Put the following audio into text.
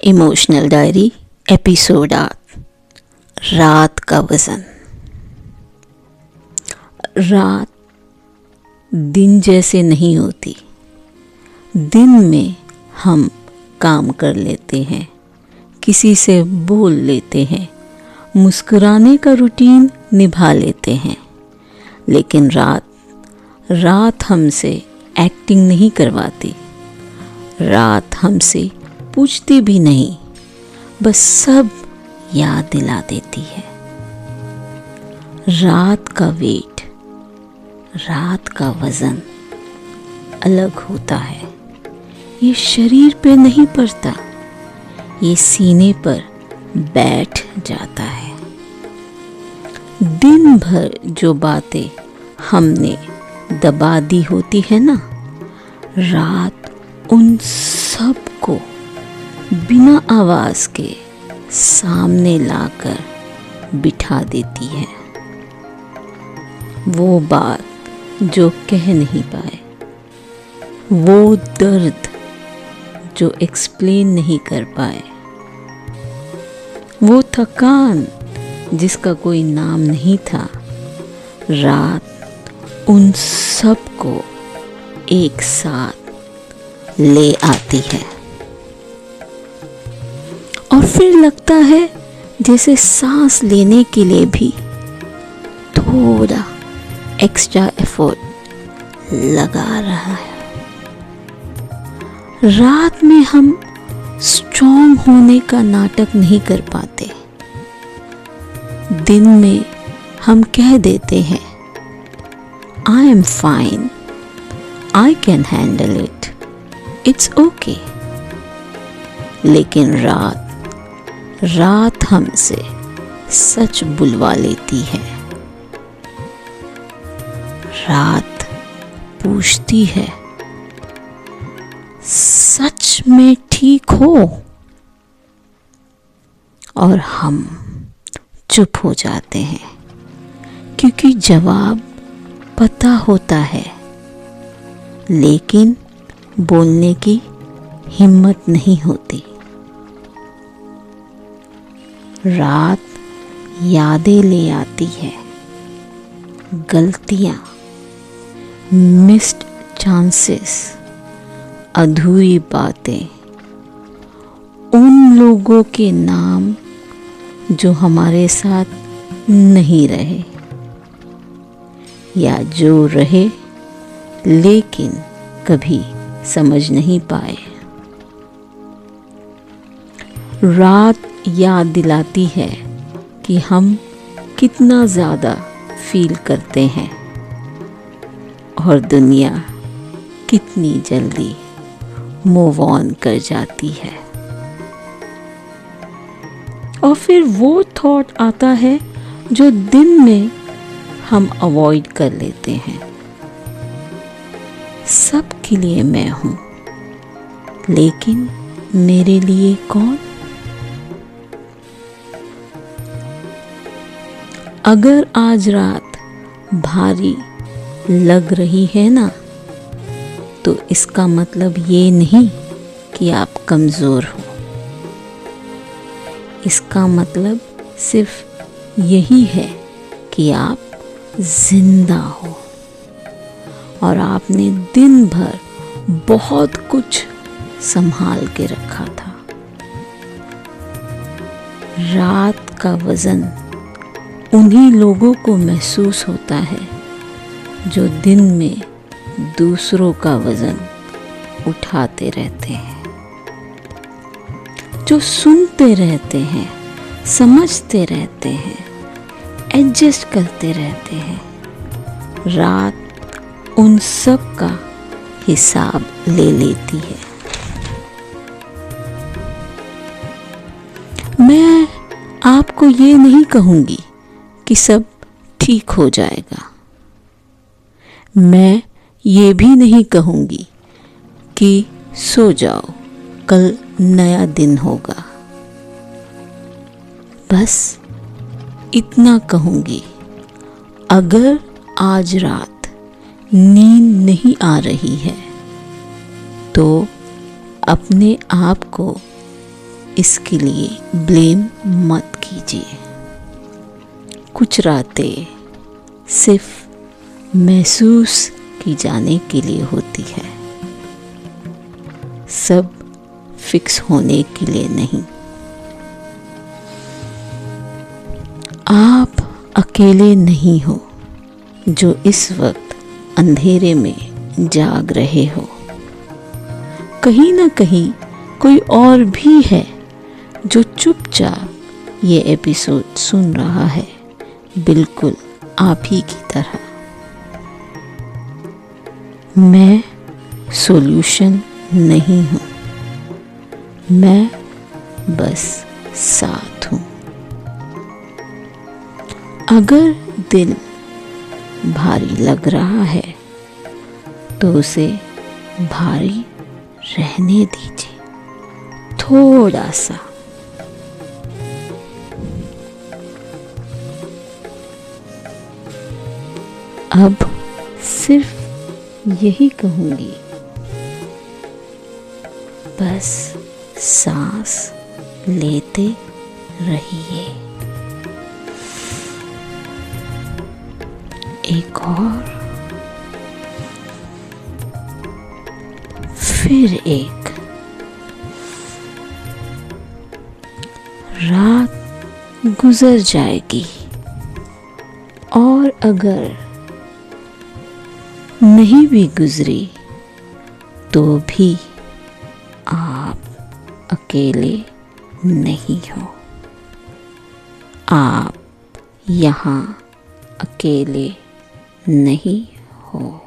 Emotional diary episode 8 रात का वज़न। रात दिन जैसे नहीं होती। दिन में हम काम कर लेते हैं, किसी से बोल लेते हैं, मुस्कुराने का रूटीन निभा लेते हैं, लेकिन रात हमसे एक्टिंग नहीं करवाती। रात हमसे पूछती भी नहीं, बस सब याद दिला देती है। रात का वेट, रात का वज़न अलग होता है। ये शरीर पे नहीं पड़ता, ये सीने पर बैठ जाता है। दिन भर जो बातें हमने दबा दी होती है ना, रात उन सब को बिना आवाज के सामने लाकर बिठा देती है। वो बात जो कह नहीं पाए, वो दर्द जो एक्सप्लेन नहीं कर पाए, वो थकान जिसका कोई नाम नहीं था, रात उन सब को एक साथ ले आती है। और फिर लगता है जैसे सांस लेने के लिए भी थोड़ा एक्स्ट्रा एफर्ट लगा रहा है। रात में हम स्ट्रॉन्ग होने का नाटक नहीं कर पाते। दिन में हम कह देते हैं I am fine, I can handle it, it's okay. लेकिन रात हमसे सच बुलवा लेती है। रात पूछती है, सच में ठीक हो? और हम चुप हो जाते हैं, क्योंकि जवाब पता होता है, लेकिन बोलने की हिम्मत नहीं होती। रात यादें ले आती है, गलतियां, मिस्ड चांसेस, अधूरी बातें, उन लोगों के नाम जो हमारे साथ नहीं रहे या जो रहे लेकिन कभी समझ नहीं पाए। रात याद दिलाती है कि हम कितना ज़्यादा फील करते हैं और दुनिया कितनी जल्दी मूव ऑन कर जाती है। और फिर वो थॉट आता है जो दिन में हम अवॉइड कर लेते हैं। सबके लिए मैं हूँ, लेकिन मेरे लिए कौन? अगर आज रात भारी लग रही है ना, तो इसका मतलब ये नहीं कि आप कमज़ोर हो। इसका मतलब सिर्फ यही है कि आप जिंदा हो और आपने दिन भर बहुत कुछ संभाल के रखा था। रात का वज़न उन्हीं लोगों को महसूस होता है जो दिन में दूसरों का वज़न उठाते रहते हैं, जो सुनते रहते हैं, समझते रहते हैं, एडजस्ट करते रहते हैं। रात उन सब का हिसाब ले लेती है। मैं आपको ये नहीं कहूँगी कि सब ठीक हो जाएगा। मैं ये भी नहीं कहूँगी कि सो जाओ, कल नया दिन होगा। बस इतना कहूँगी, अगर आज रात नींद नहीं आ रही है तो अपने आप को इसके लिए ब्लेम मत कीजिए। कुछ रातें सिर्फ महसूस की जाने के लिए होती है, सब फिक्स होने के लिए नहीं। आप अकेले नहीं हो जो इस वक्त अंधेरे में जाग रहे हो। कहीं ना कहीं कोई और भी है जो चुपचाप ये एपिसोड सुन रहा है, बिल्कुल आप ही की तरह। मैं सॉल्यूशन नहीं हूँ, मैं बस साथ हूँ। अगर दिल भारी लग रहा है तो उसे भारी रहने दीजिए, थोड़ा सा। अब सिर्फ यही कहूंगी, बस सांस लेते रहिए। एक और, फिर एक। रात गुजर जाएगी और अगर नहीं भी गुजरी तो भी आप अकेले नहीं हो। आप यहाँ अकेले नहीं हो।